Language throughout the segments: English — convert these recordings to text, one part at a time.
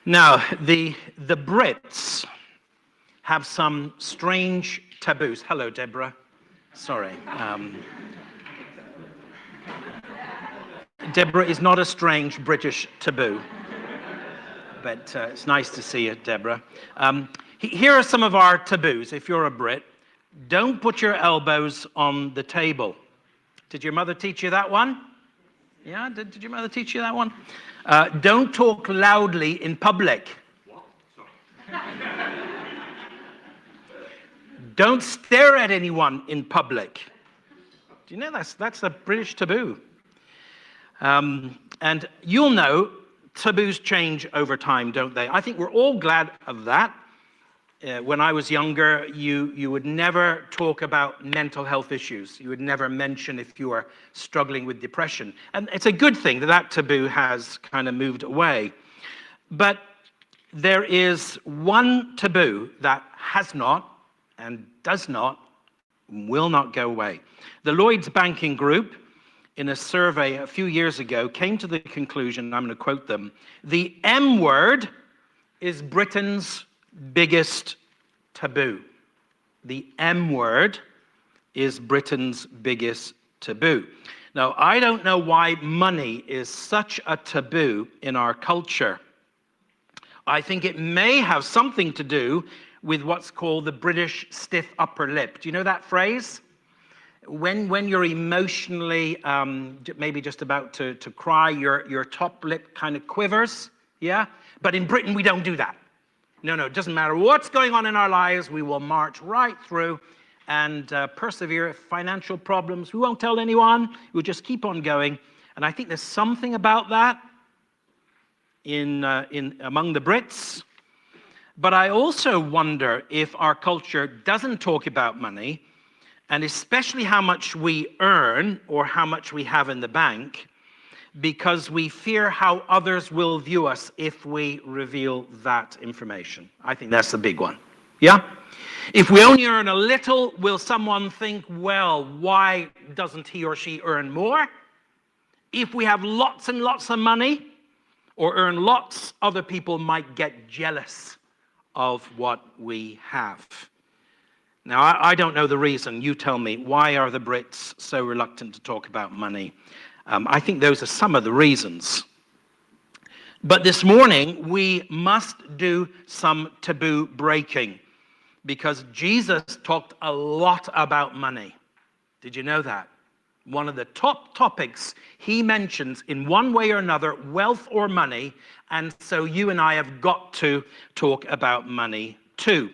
Now, the Brits have some strange taboos. Hello, Deborah. Sorry. Deborah is not a strange British taboo, but it's nice to see you, Deborah. Here are some of our taboos, if you're a Brit. Don't put your elbows on the table. Did your mother teach you that one? Yeah, did your mother teach you that one? Don't talk loudly in public. What? Sorry. Don't stare at anyone in public. Do you know that's a British taboo? And you'll know taboos change over time, don't they? I think we're all glad of that. When I was younger, you would never talk about mental health issues. You would never mention if you were struggling with depression. And it's a good thing that that taboo has kind of moved away. But there is one taboo that has not and does not, will not go away. The Lloyds Banking Group, in a survey a few years ago, came to the conclusion, I'm going to quote them, the M word is Britain's biggest taboo. The M word is Britain's biggest taboo. Now, I don't know why money is such a taboo in our culture. I think it may have something to do with what's called the British stiff upper lip. Do you know that phrase? When you're emotionally maybe just about to cry, your top lip kind of quivers, yeah? But in Britain, we don't do that. No, it doesn't matter what's going on in our lives, we will march right through and persevere. Financial problems, we won't tell anyone, we'll just keep on going. And I think there's something about that in among the Brits. But I also wonder if our culture doesn't talk about money, and especially how much we earn or how much we have in the bank, because we fear how others will view us if we reveal that information. I think that's the big one. Yeah? If we only earn a little, will someone think, well, why doesn't he or she earn more? If we have lots and lots of money or earn lots, other people might get jealous of what we have. Now, I don't know the reason. You tell me. Why are the Brits so reluctant to talk about money? I think those are some of the reasons. But this morning, we must do some taboo breaking, because Jesus talked a lot about money. Did you know that? One of the top topics he mentions in one way or another, wealth or money, and so you and I have got to talk about money too.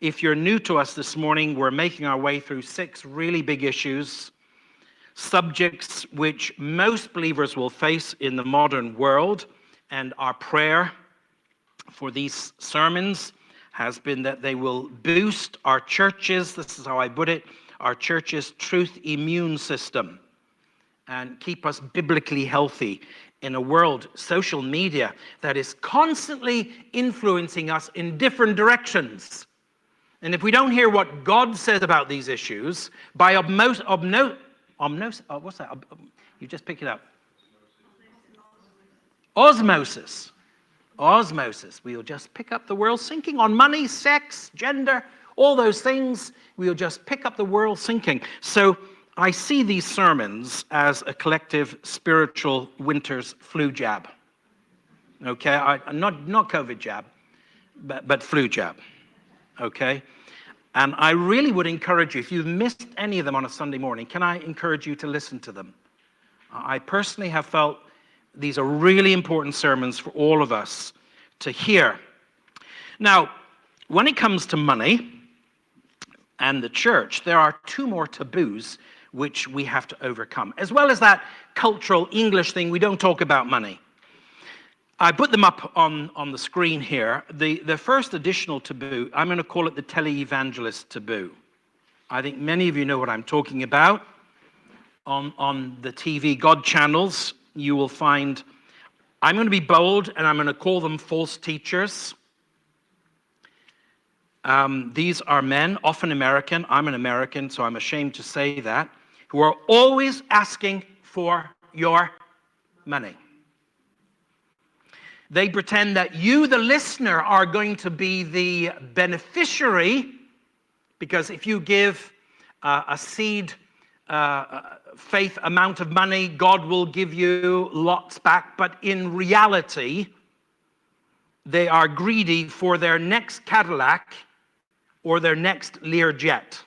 If you're new to us this morning, we're making our way through 6 really big issues, subjects which most believers will face in the modern world, and our prayer for these sermons has been that they will boost our churches, this is how I put it, our church's truth immune system, and keep us biblically healthy in a world, social media, that is constantly influencing us in different directions. And if we don't hear what God says about these issues, by what's that? You just pick it up. Osmosis. We'll just pick up the world sinking on money, sex, gender, all those things. We'll just pick up the world sinking. So I see these sermons as a collective spiritual winter's flu jab. Okay, not COVID jab, but flu jab. Okay, and I really would encourage you, if you've missed any of them on a Sunday morning, can I encourage you to listen to them? I personally have felt these are really important sermons for all of us to hear. Now, when it comes to money and the church, there are 2 more taboos which we have to overcome, as well as that cultural English thing, we don't talk about money. I put them up on the screen here. The first additional taboo, I'm going to call it the televangelist taboo. I think many of you know what I'm talking about. On the TV God channels, you will find, I'm going to be bold, and I'm going to call them false teachers. These are men, often American. I'm an American, so I'm ashamed to say that, who are always asking for your money. They pretend that you, the listener, are going to be the beneficiary, because if you give a seed faith amount of money, God will give you lots back. But in reality, they are greedy for their next Cadillac or their next Learjet,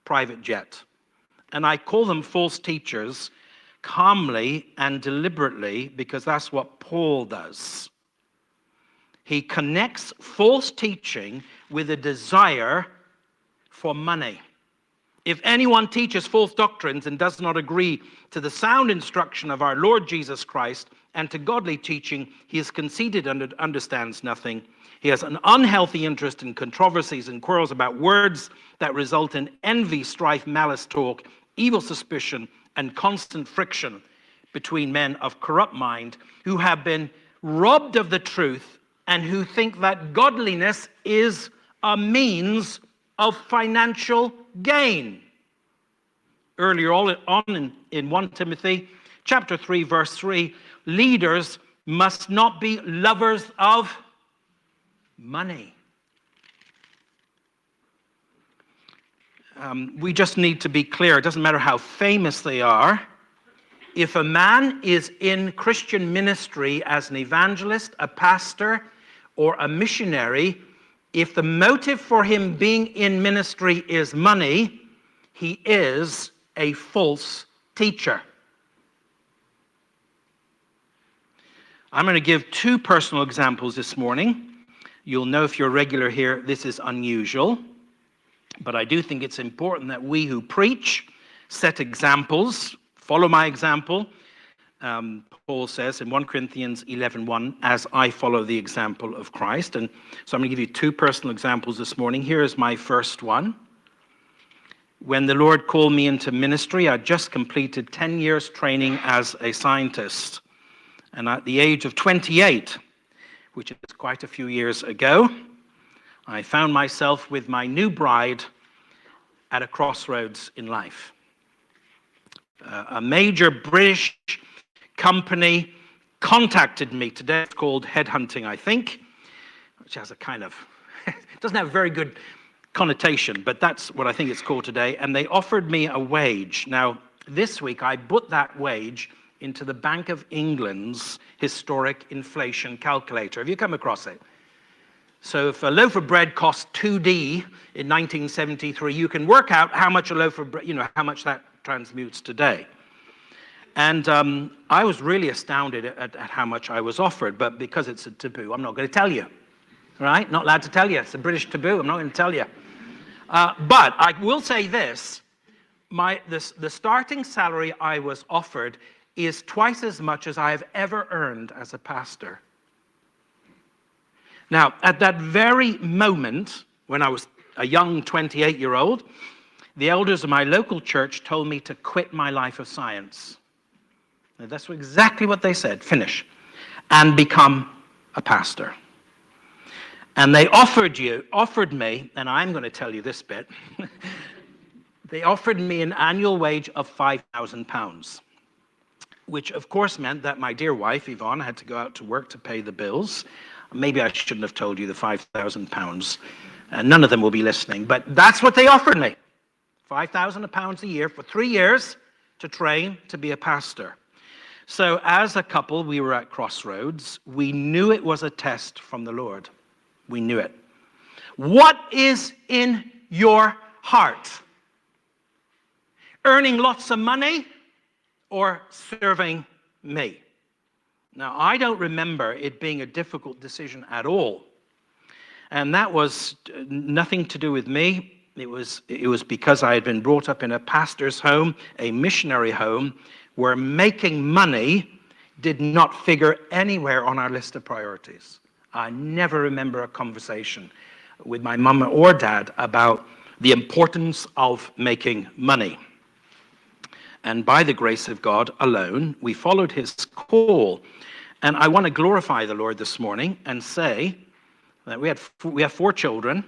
private jet. And I call them false teachers calmly and deliberately, because that's what Paul does. He connects false teaching with a desire for money. If anyone teaches false doctrines and does not agree to the sound instruction of our Lord Jesus Christ and to godly teaching, he is conceited and understands nothing. He has an unhealthy interest in controversies and quarrels about words that result in envy, strife, malice, talk, evil suspicion, and constant friction between men of corrupt mind, who have been robbed of the truth and who think that godliness is a means of financial gain. Earlier on in 1 Timothy chapter 3, verse 3, leaders must not be lovers of money. We just need to be clear. It doesn't matter how famous they are. If a man is in Christian ministry as an evangelist, a pastor, or a missionary, if the motive for him being in ministry is money, he is a false teacher. I'm going to give two personal examples this morning. You'll know if you're regular here, this is unusual. But I do think it's important that we who preach set examples, follow my example. Paul says in 1 Corinthians 11:1, as I follow the example of Christ. And so I'm going to give you two personal examples this morning. Here is my first one. When the Lord called me into ministry, I just completed 10 years training as a scientist. And at the age of 28, which is quite a few years ago, I found myself with my new bride at a crossroads in life. A major British company contacted me today. It's called headhunting, I think, which has a kind of, doesn't have a very good connotation, but that's what I think it's called today. And they offered me a wage. Now, this week, I put that wage into the Bank of England's historic inflation calculator. Have you come across it? So if a loaf of bread cost 2D in 1973, you can work out how much a loaf of bread, how much that transmutes today. And I was really astounded at how much I was offered, but because it's a taboo, I'm not going to tell you. Right? Not allowed to tell you. It's a British taboo. I'm not going to tell you. But I will say this. The starting salary I was offered is twice as much as I have ever earned as a pastor. Now, at that very moment, when I was a young 28-year-old, the elders of my local church told me to quit my life of science. Now, that's exactly what they said. Finish. And become a pastor. And they offered me, and I'm going to tell you this bit, they offered me an annual wage of £5,000, which of course meant that my dear wife, Yvonne, had to go out to work to pay the bills. Maybe I shouldn't have told you the £5,000. None of them will be listening, but that's what they offered me. £5,000 a year for 3 years to train to be a pastor. So as a couple, we were at crossroads. We knew it was a test from the Lord. We knew it. What is in your heart? Earning lots of money or serving me? Now, I don't remember it being a difficult decision at all. And that was nothing to do with me. It was because I had been brought up in a pastor's home, a missionary home, where making money did not figure anywhere on our list of priorities. I never remember a conversation with my mum or dad about the importance of making money. And by the grace of God alone, we followed his call. And I want to glorify the Lord this morning and say that we have 4 children.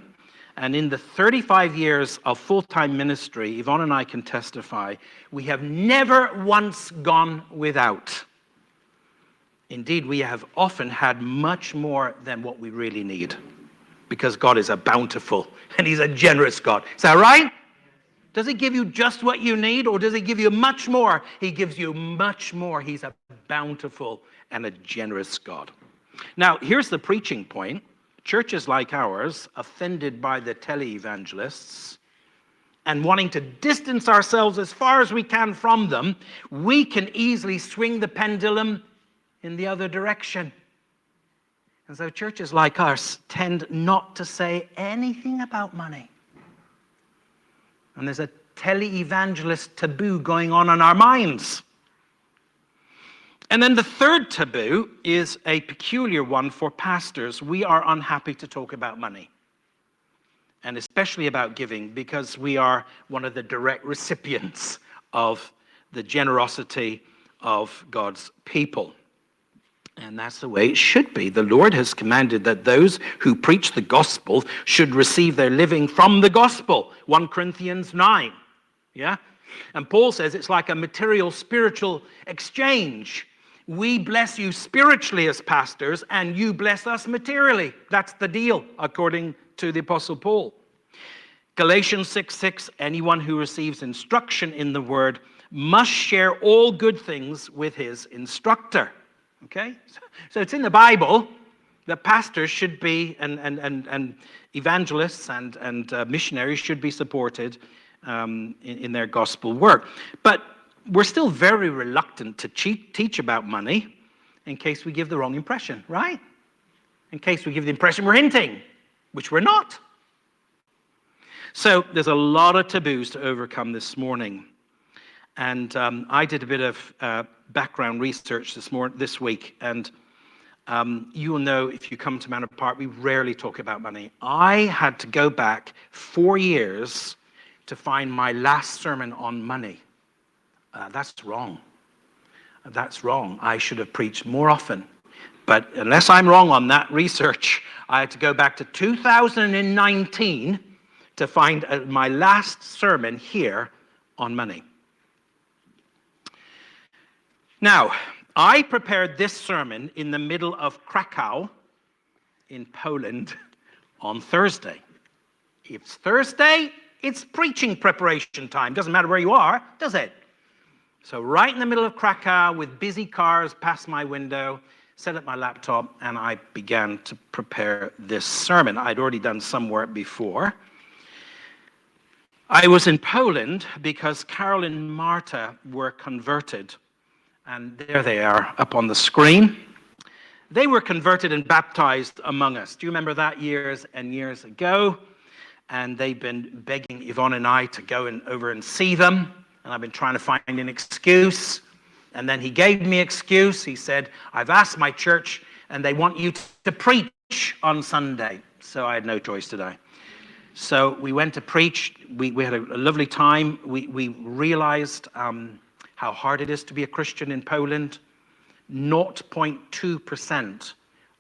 And in the 35 years of full-time ministry, Yvonne and I can testify, we have never once gone without. Indeed, we have often had much more than what we really need, because God is a bountiful and he's a generous God. Is that right? Does he give you just what you need, or does he give you much more? He gives you much more. He's a bountiful and a generous God. Now, here's the preaching point. Churches like ours, offended by the televangelists and wanting to distance ourselves as far as we can from them, we can easily swing the pendulum in the other direction. And so churches like ours tend not to say anything about money. And there's a tele-evangelist taboo going on in our minds. And then the third taboo is a peculiar one for pastors. We are unhappy to talk about money, and especially about giving, because we are one of the direct recipients of the generosity of God's people. And that's the way it should be. The Lord has commanded that those who preach the gospel should receive their living from the gospel. 1 Corinthians 9. Yeah? And Paul says it's like a material spiritual exchange. We bless you spiritually as pastors, and you bless us materially. That's the deal, according to the Apostle Paul. Galatians 6:6, anyone who receives instruction in the word must share all good things with his instructor. Okay? So it's in the Bible that pastors should be, and evangelists and missionaries should be supported in their gospel work. But we're still very reluctant to teach about money in case we give the wrong impression, right? In case we give the impression we're hinting, which we're not. So there's a lot of taboos to overcome this morning. And I did a bit of background research this week, and you will know if you come to Manor Park, we rarely talk about money. I had to go back 4 years to find my last sermon on money. That's wrong. That's wrong. I should have preached more often. But unless I'm wrong on that research, I had to go back to 2019 to find my last sermon here on money. Now, I prepared this sermon in the middle of Krakow in Poland on Thursday. It's Thursday, it's preaching preparation time. Doesn't matter where you are, does it? So right in the middle of Krakow with busy cars past my window, set up my laptop, and I began to prepare this sermon. I'd already done some work before. I was in Poland because Carol and Marta were converted. And there they are up on the screen. They were converted and baptized among us. Do you remember that years and years ago? And they've been begging Yvonne and I to go over and see them. And I've been trying to find an excuse. And then he gave me an excuse. He said, I've asked my church and they want you to preach on Sunday. So I had no choice today. So we went to preach. We had a lovely time. We realized how hard it is to be a Christian in Poland. 0.2%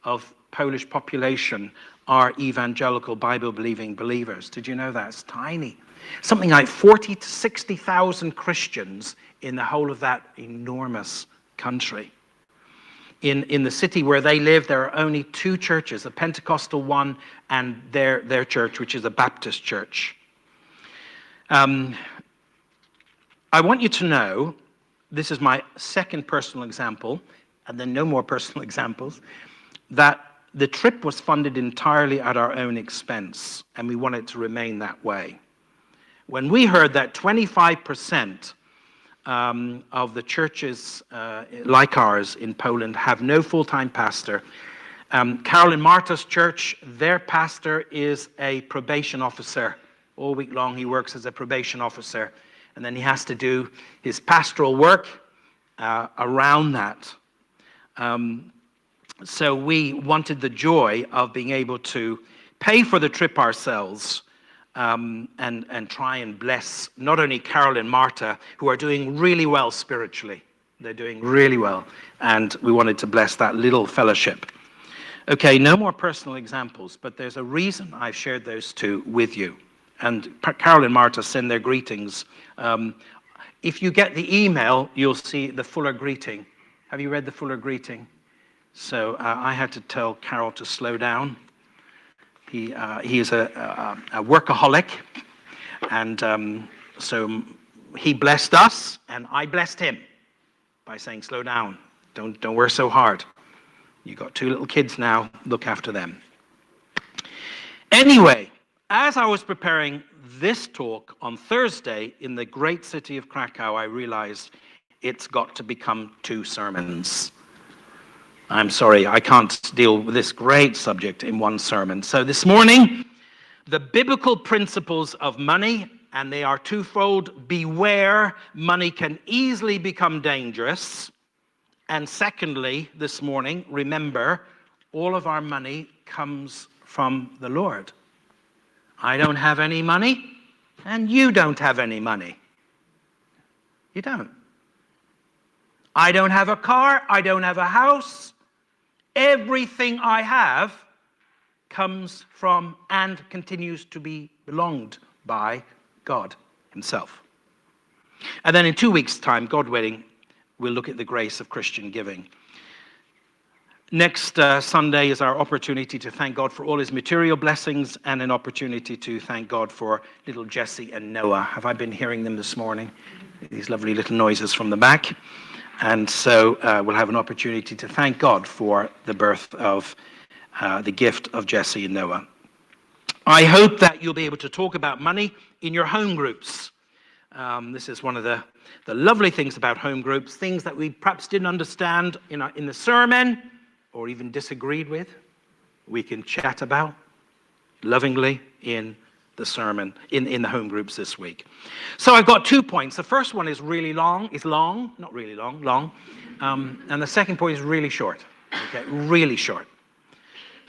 of Polish population are evangelical Bible-believing believers. Did you know that? It's tiny. Something like 40 to 60,000 Christians in the whole of that enormous country. In the city where they live, there are only 2 churches, a Pentecostal one and their church, which is a Baptist church. I want you to know, this is my second personal example, and then no more personal examples, that the trip was funded entirely at our own expense, and we want it to remain that way. When we heard that 25% of the churches like ours in Poland have no full-time pastor, Carol and Marta's church, their pastor is a probation officer. All week long he works as a probation officer, and then he has to do his pastoral work around that. So we wanted the joy of being able to pay for the trip ourselves, and try and bless not only Carol and Marta, who are doing really well spiritually. They're doing really well, and we wanted to bless that little fellowship. Okay, no more personal examples, but there's a reason I've shared those 2 with you. And Carol and Marta send their greetings. If you get the email, you'll see the fuller greeting. Have you read the fuller greeting? So I had to tell Carol to slow down. He is a workaholic, and so he blessed us, and I blessed him by saying, slow down, don't work so hard. You got 2 little kids now, look after them. Anyway, as I was preparing this talk on Thursday in the great city of Krakow, I realized it's got to become 2 sermons. I'm sorry, I can't deal with this great subject in 1 sermon. So this morning, the biblical principles of money, and they are twofold. Beware, money can easily become dangerous. And secondly, this morning, remember, all of our money comes from the Lord. I don't have any money, and you don't have any money. You don't. I don't have a car, I don't have a house. Everything I have comes from and continues to be belonged by God himself. And then in 2 weeks' time, God willing, we'll look at the grace of Christian giving. Next Sunday is our opportunity to thank God for all his material blessings and an opportunity to thank God for little Jesse and Noah. Have I been hearing them this morning? These lovely little noises from the back. And so we'll have an opportunity to thank God for the birth of the gift of Jesse and Noah. I hope that you'll be able to talk about money in your home groups. This is one of the lovely things about home groups, things that we perhaps didn't understand in the sermon or even disagreed with. We can chat about lovingly in the sermon, in the home groups this week. So I've got 2 points. The first one is really long, not really long, long. And the second point is really short, okay, really short.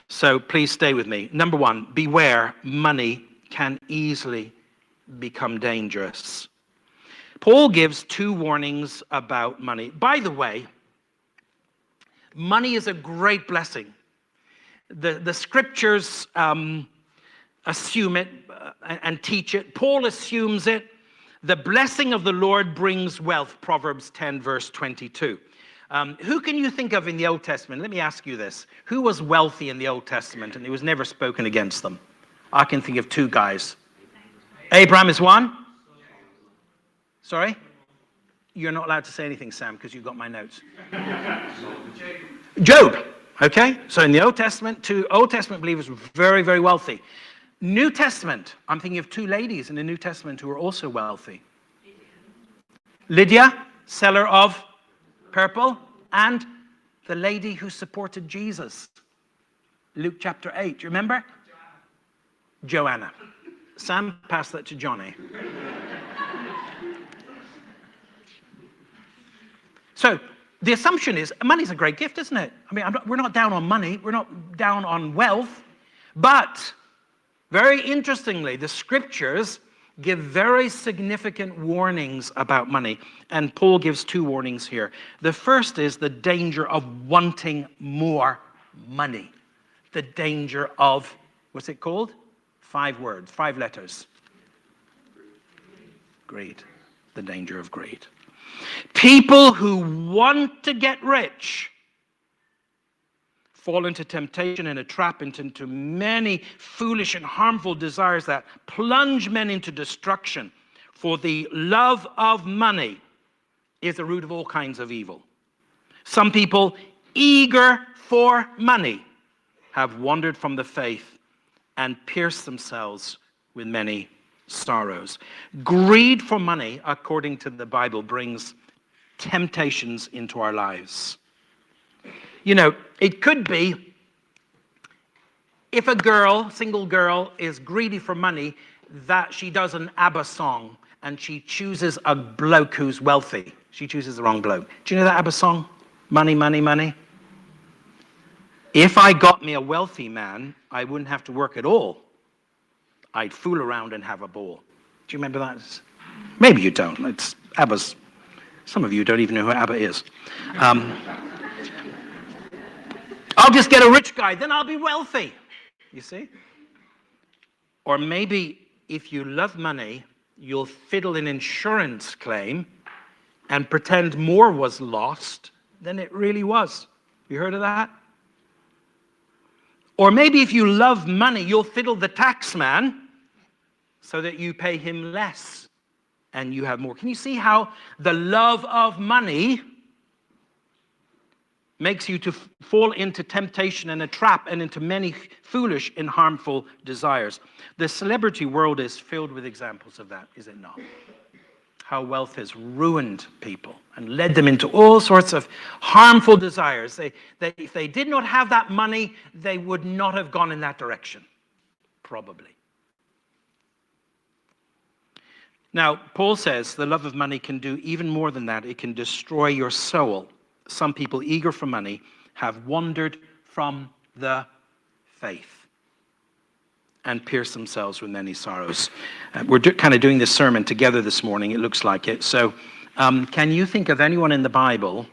So please stay with me. Number 1, beware, money can easily become dangerous. Paul gives 2 warnings about money. By the way, money is a great blessing. The scriptures assume it and teach it. Paul assumes it. The blessing of the Lord brings wealth, Proverbs 10, verse 22. Who can you think of in the Old Testament? Let me ask you this. Who was wealthy in the Old Testament and it was never spoken against them? I can think of 2 guys. Abraham is one. Sorry? You're not allowed to say anything, Sam, because you've got my notes. Job. Okay? So in the Old Testament, 2 Old Testament believers were very, very wealthy. New Testament, I'm thinking of 2 ladies in the New Testament who were also wealthy. Lydia, seller of purple, and the lady who supported Jesus. Luke chapter 8, do you remember? Joanna. Sam, pass that to Johnny. So the assumption is money's a great gift, isn't it? I mean, we're not down on money. We're not down on wealth. But very interestingly, the scriptures give very significant warnings about money. And Paul gives 2 warnings here. The first is the danger of wanting more money. The danger of, what's it called? 5 words, 5 letters. Greed. The danger of greed. People who want to get rich fall into temptation and a trap, into many foolish and harmful desires that plunge men into destruction. For the love of money is the root of all kinds of evil. Some people eager for money have wandered from the faith and pierced themselves with many sorrows. Greed for money, according to the Bible, brings temptations into our lives. You know, it could be if a girl, single girl, is greedy for money, that she does an ABBA song and she chooses a bloke who's wealthy. She chooses the wrong bloke. Do you know that ABBA song? Money, money, money. If I got me a wealthy man, I wouldn't have to work at all. I'd fool around and have a ball. Do you remember that? Maybe you don't. It's ABBA's. Some of you don't even know who ABBA is. I'll just get a rich guy, then I'll be wealthy. You see? Or maybe if you love money, you'll fiddle an insurance claim and pretend more was lost than it really was. You heard of that? Or maybe if you love money, you'll fiddle the tax man so that you pay him less and you have more. Can you see how the love of money makes you to fall into temptation and a trap and into many foolish and harmful desires? The celebrity world is filled with examples of that, is it not? How wealth has ruined people and led them into all sorts of harmful desires. If they did not have that money, they would not have gone in that direction, probably. Now, Paul says the love of money can do even more than that. It can destroy your soul. Some people eager for money have wandered from the faith and pierce themselves with many sorrows. We're kind of doing this sermon together this morning, it looks like it. So can you think of anyone in the Bible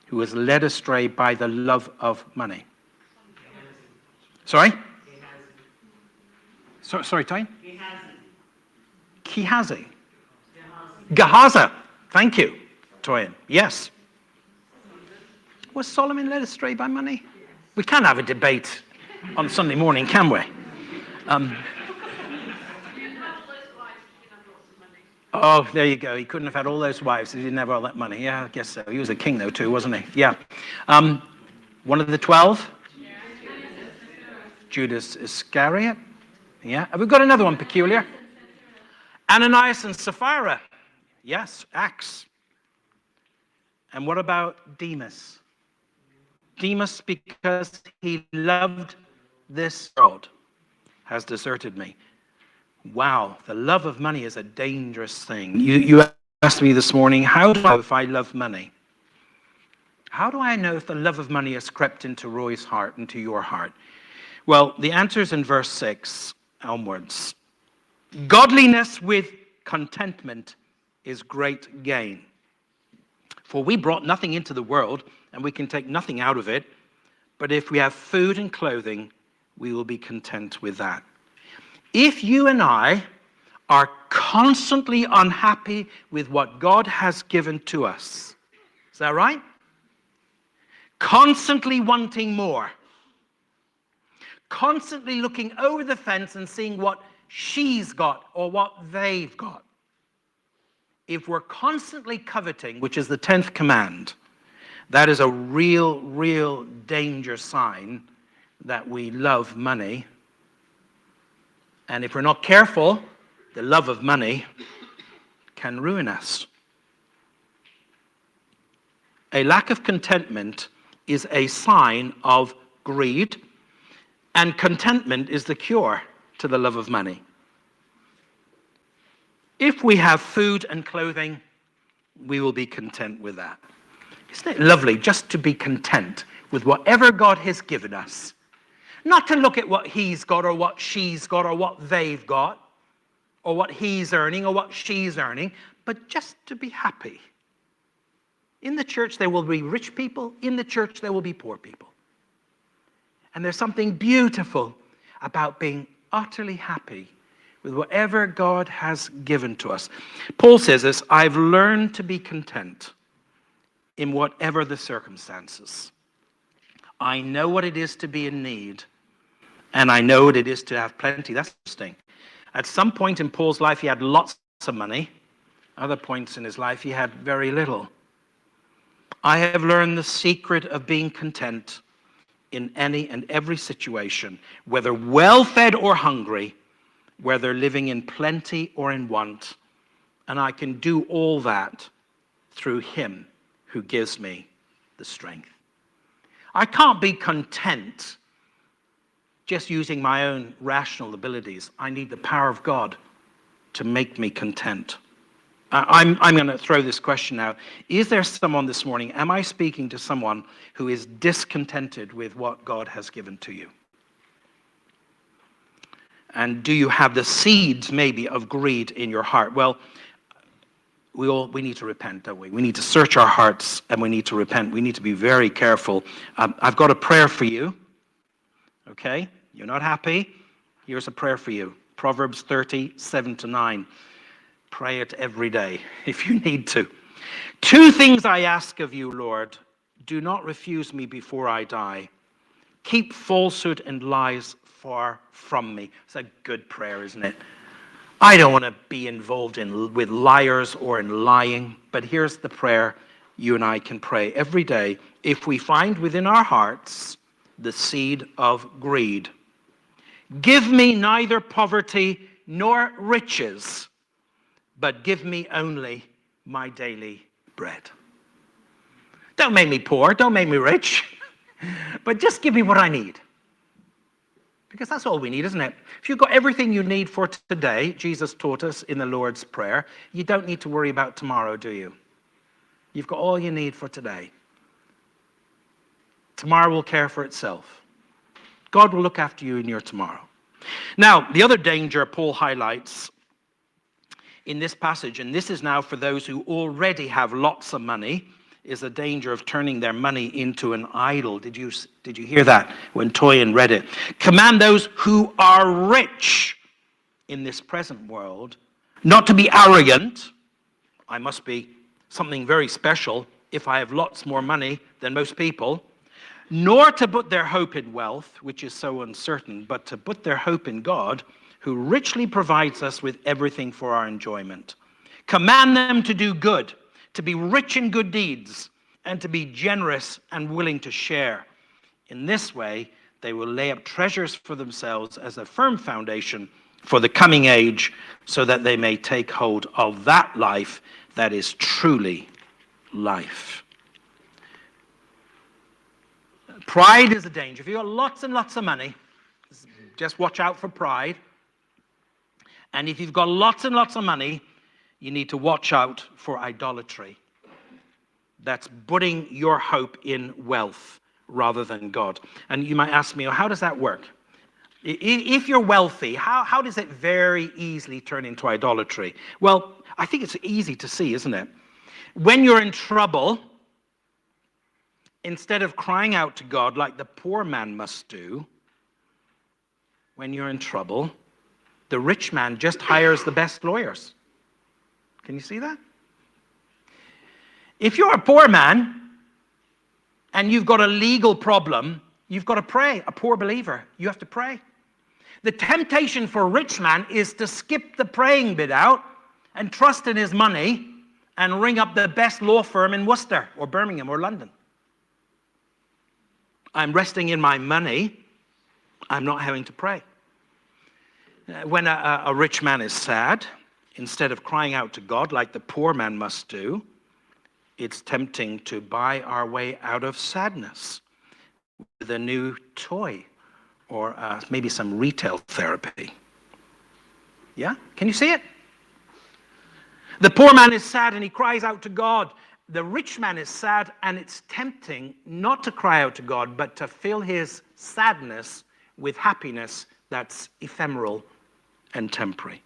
who was led astray by the love of money? Sorry? Sorry, Tyne? Gehazi. Gehazi. Thank you, Toyin. Yes. Was Solomon led astray by money? We can't have a debate on Sunday morning, can we? Oh, there you go. He couldn't have had all those wives. He didn't have all that money. Yeah, I guess so. He was a king, though, too, wasn't he? Yeah. One of the 12? Judas Iscariot. Yeah. Have we got another one peculiar? Ananias and Sapphira. Yes, Acts. And what about Demas? Demas, because he loved this world, has deserted me. Wow, the love of money is a dangerous thing. You asked me this morning, how do I know if I love money? How do I know if the love of money has crept into Roy's heart, into your heart? Well, the answer is in verse 6 onwards. Godliness with contentment is great gain. For we brought nothing into the world, and we can take nothing out of it. But if we have food and clothing, we will be content with that. If you and I are constantly unhappy with what God has given to us, is that right? Constantly wanting more. Constantly looking over the fence and seeing what she's got or what they've got. If we're constantly coveting, which is the 10th command, that is a real danger sign that we love money. And if we're not careful, the love of money can ruin us. A lack of contentment is a sign of greed, and contentment is the cure to the love of money. If we have food and clothing, we will be content with that. Isn't it lovely just to be content with whatever God has given us? Not to look at what he's got or what she's got or what they've got or what he's earning or what she's earning, but just to be happy. In the church, there will be rich people. In the church, there will be poor people. And there's something beautiful about being utterly happy with whatever God has given to us. Paul says this, I've learned to be content in whatever the circumstances. I know what it is to be in need, and I know what it is to have plenty. That's interesting. At some point in Paul's life, he had lots of money. Other points in his life, he had very little. I have learned the secret of being content in any and every situation, whether well-fed or hungry, whether living in plenty or in want. And I can do all that through him who gives me the strength. I can't be content just using my own rational abilities. I need the power of God to make me content. I'm going to throw this question out. Is there someone this morning, am I speaking to someone who is discontented with what God has given to you? And do you have the seeds, maybe, of greed in your heart? Well, we need to repent, don't we? We need to search our hearts, and we need to repent. We need to be very careful. I've got a prayer for you. Okay? You're not happy? Here's a prayer for you. Proverbs 30:7-9. Pray it every day, if you need to. 2 things I ask of you, Lord. do not refuse me before I die. Keep falsehood and lies far from me. It's a good prayer, isn't it? I don't want to be involved with liars or in lying, but here's the prayer you and I can pray every day. If we find within our hearts the seed of greed, give me neither poverty nor riches, but give me only my daily bread. Don't make me poor, don't make me rich, but just give me what I need. Because that's all we need, isn't it? If you've got everything you need for today, Jesus taught us in the Lord's Prayer, you don't need to worry about tomorrow, do you? You've got all you need for today. Tomorrow will care for itself. God will look after you in your tomorrow. Now, the other danger Paul highlights in this passage, and this is now for those who already have lots of money, is the danger of turning their money into an idol. Did you hear that when Toyin read it? Command those who are rich in this present world not to be arrogant. I must be something very special if I have lots more money than most people. Nor to put their hope in wealth, which is so uncertain, but to put their hope in God, who richly provides us with everything for our enjoyment. Command them to do good, to be rich in good deeds, and to be generous and willing to share. In this way, they will lay up treasures for themselves as a firm foundation for the coming age, so that they may take hold of that life that is truly life. Pride is a danger. If you've got lots and lots of money, just watch out for pride. And if you've got lots and lots of money, you need to watch out for idolatry. That's putting your hope in wealth rather than God. And you might ask me, well, how does that work? If you're wealthy, how does it very easily turn into idolatry? Well, I think it's easy to see, isn't it? When you're in trouble, instead of crying out to God like the poor man must do, when you're in trouble, the rich man just hires the best lawyers. Can you see that? If you're a poor man and you've got a legal problem, you've got to pray. A poor believer, you have to pray. The temptation for a rich man is to skip the praying bit out and trust in his money and ring up the best law firm in Worcester or Birmingham or London. I'm resting in my money. I'm not having to pray. When a rich man is sad, instead of crying out to God like the poor man must do, it's tempting to buy our way out of sadness with a new toy or maybe some retail therapy. Yeah? Can you see it? The poor man is sad and he cries out to God. The rich man is sad and it's tempting not to cry out to God, but to fill his sadness with happiness that's ephemeral and temporary.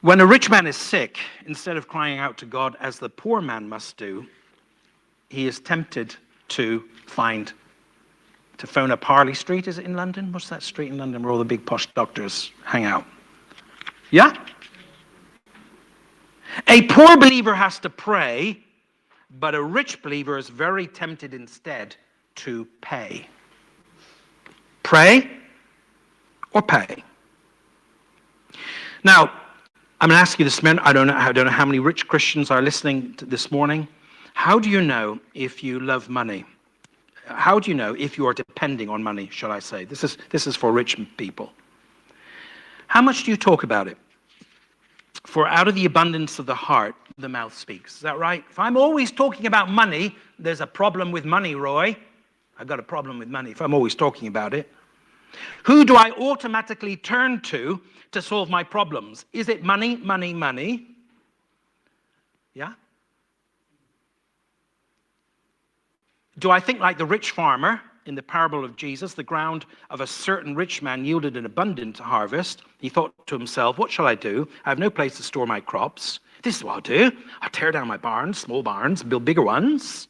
When a rich man is sick, instead of crying out to God as the poor man must do, he is tempted to phone up Harley Street. Is it in London? What's that street in London where all the big posh doctors hang out? Yeah? A poor believer has to pray, but a rich believer is very tempted instead to pay. Pray or pay. Now, I'm going to ask you this minute, I don't know how many rich Christians are listening this morning. How do you know if you love money? How do you know if you are depending on money, shall I say? This is for rich people. How much do you talk about it? For out of the abundance of the heart, the mouth speaks. Is that right? If I'm always talking about money, there's a problem with money, Roy. I've got a problem with money if I'm always talking about it. Who do I automatically turn to solve my problems? Is it money, money, money? Yeah? Do I think like the rich farmer in the parable of Jesus? The ground of a certain rich man yielded an abundant harvest. He thought to himself, what shall I do? I have no place to store my crops. This is what I'll do. I'll tear down my barns, small barns, build bigger ones.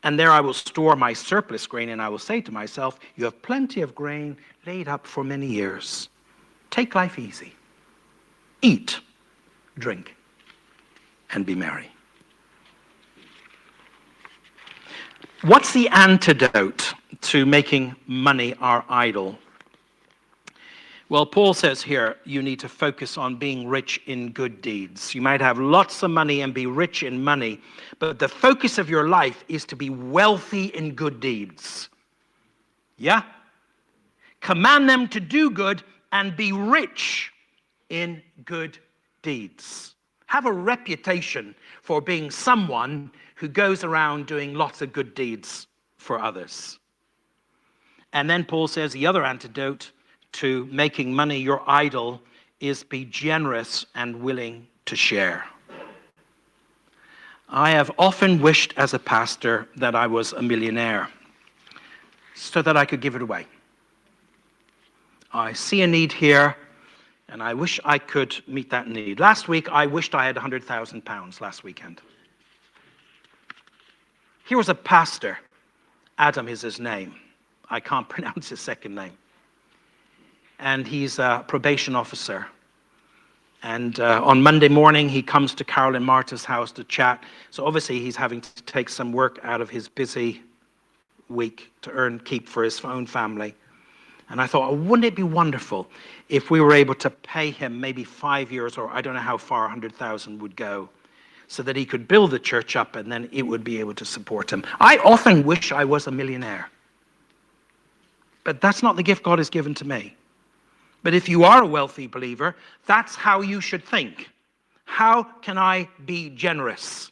And there I will store my surplus grain, and I will say to myself, you have plenty of grain laid up for many years. Take life easy. Eat, drink, and be merry. What's the antidote to making money our idol? Well, Paul says here, you need to focus on being rich in good deeds. You might have lots of money and be rich in money, but the focus of your life is to be wealthy in good deeds. Yeah? Command them to do good and be rich in good deeds. Have a reputation for being someone who goes around doing lots of good deeds for others. And then Paul says the other antidote to making money your idol is be generous and willing to share. I have often wished as a pastor that I was a millionaire so that I could give it away. I see a need here, and I wish I could meet that need. Last week, I wished I had £100,000 last weekend. Here was a pastor. Adam is his name. I can't pronounce his second name. And he's a probation officer. And on Monday morning, he comes to Carol and Marta's house to chat. So obviously, he's having to take some work out of his busy week to earn keep for his own family. And I thought, oh, wouldn't it be wonderful if we were able to pay him maybe 5 years, or I don't know how far 100,000 would go, so that he could build the church up and then it would be able to support him. I often wish I was a millionaire. But that's not the gift God has given to me. But if you are a wealthy believer, that's how you should think. How can I be generous?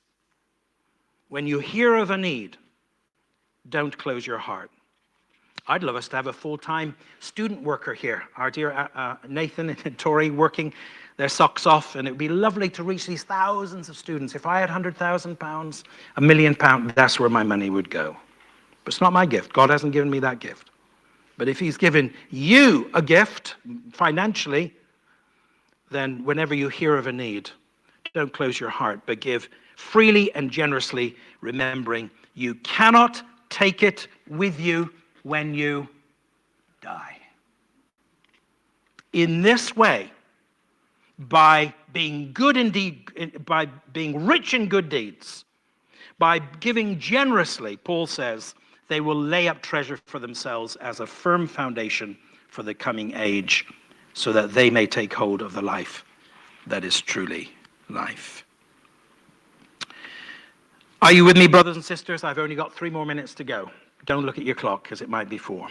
When you hear of a need, don't close your heart. I'd love us to have a full-time student worker here. Our dear Nathan and Tori working their socks off, and it would be lovely to reach these thousands of students. If I had £100,000, £1 million, that's where my money would go. But it's not my gift. God hasn't given me that gift. But if he's given you a gift financially, then whenever you hear of a need, don't close your heart, but give freely and generously, remembering you cannot take it with you when you die. In this way, by being good indeed, by being rich in good deeds, by giving generously, Paul says, they will lay up treasure for themselves as a firm foundation for the coming age, so that they may take hold of the life that is truly life. Are you with me, brothers and sisters? I've only got 3 more minutes to go. Don't look at your clock, because it might be 4.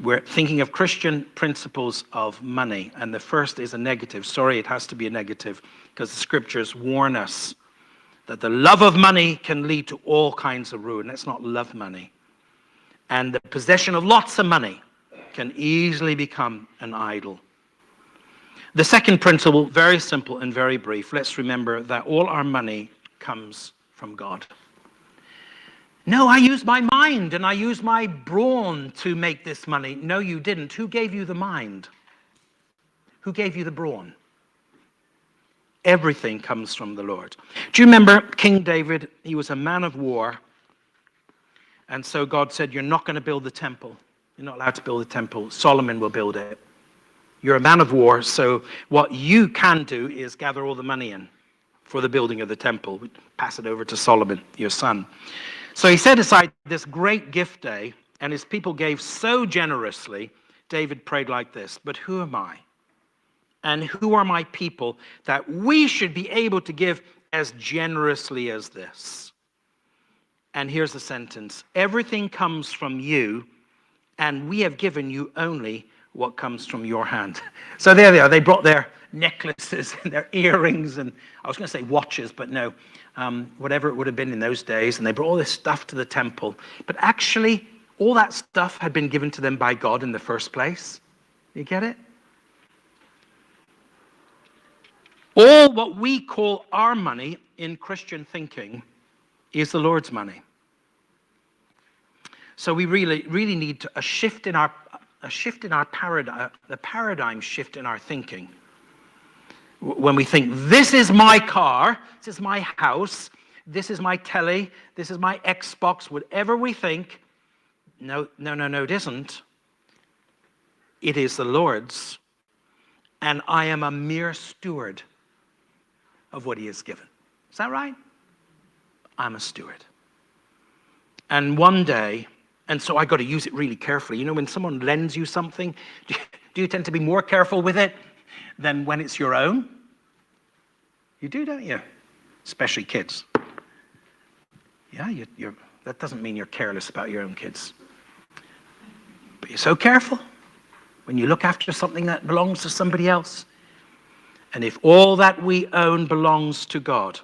We're thinking of Christian principles of money, and the first is a negative. Sorry, it has to be a negative, because the scriptures warn us that the love of money can lead to all kinds of ruin. Let's not love money. And the possession of lots of money can easily become an idol. The second principle, very simple and very brief. Let's remember that all our money comes from God. No, I used my mind and I used my brawn to make this money. No, you didn't. Who gave you the mind? Who gave you the brawn? Everything comes from the Lord. Do you remember King David? He was a man of war. And so God said, you're not going to build the temple. You're not allowed to build the temple. Solomon will build it. You're a man of war, so what you can do is gather all the money in for the building of the temple. Pass it over to Solomon, your son. So he set aside this great gift day, and his people gave so generously. David prayed like this, but who am I? And who are my people that we should be able to give as generously as this? And here's the sentence. Everything comes from you, and we have given you only what comes from your hand. So there they are. They brought their necklaces and their earrings, and I was going to say watches, but no, whatever it would have been in those days. And they brought all this stuff to the temple. But actually, all that stuff had been given to them by God in the first place. You get it? All what we call our money in Christian thinking is the Lord's money. So we really need a shift in our paradigm, the paradigm shift in our thinking. When we think, this is my car, this is my house, this is my telly, this is my Xbox, whatever we think, no, it isn't. It is the Lord's, and I am a mere steward of what he has given. Is that right? I'm a steward. And one day, and so I got to use it really carefully. You know, when someone lends you something, do you tend to be more careful with it than when it's your own? You do, don't you? Especially kids. Yeah, that doesn't mean you're careless about your own kids. But you're so careful when you look after something that belongs to somebody else. And if all that we own belongs to God,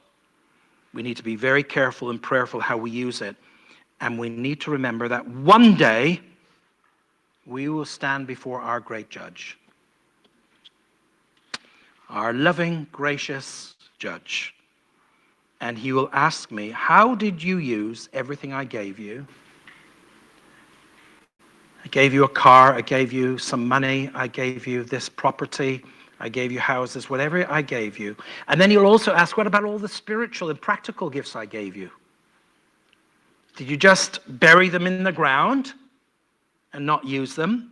we need to be very careful and prayerful how we use it. And we need to remember that one day we will stand before our great judge. Our loving, gracious judge. And he will ask me, how did you use everything I gave you? I gave you a car, I gave you some money, I gave you this property, I gave you houses, whatever I gave you. And then he'll also ask, what about all the spiritual and practical gifts I gave you? Did you just bury them in the ground and not use them?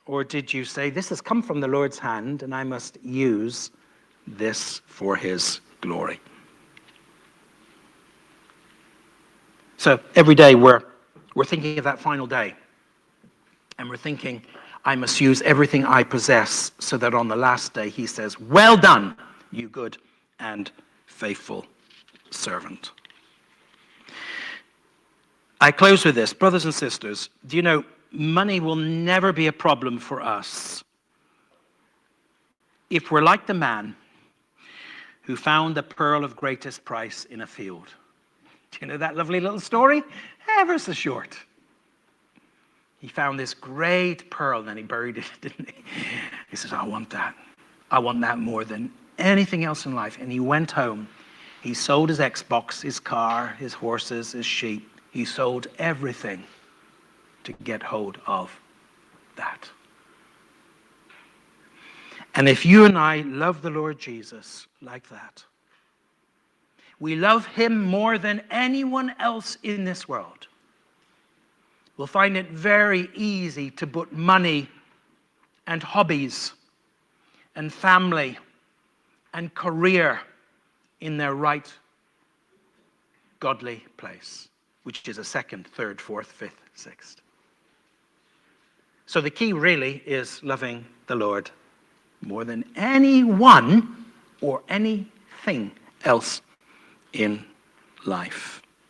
Or did you say, this has come from the Lord's hand and I must use this for his glory? So every day we're thinking of that final day. And we're thinking, I must use everything I possess so that on the last day he says, well done, you good and faithful servant. I close with this. Brothers and sisters, do you know, money will never be a problem for us if we're like the man who found the pearl of greatest price in a field. Do you know that lovely little story? Ever so short. He found this great pearl and then he buried it, didn't he? He says, I want that. I want that more than anything else in life. And he went home. He sold his Xbox, his car, his horses, his sheep. He sold everything to get hold of that. And if you and I love the Lord Jesus like that, we love him more than anyone else in this world, we'll find it very easy to put money and hobbies and family and career in their right godly place, which is a second, third, fourth, fifth, sixth. So the key really is loving the Lord more than anyone or anything else in life.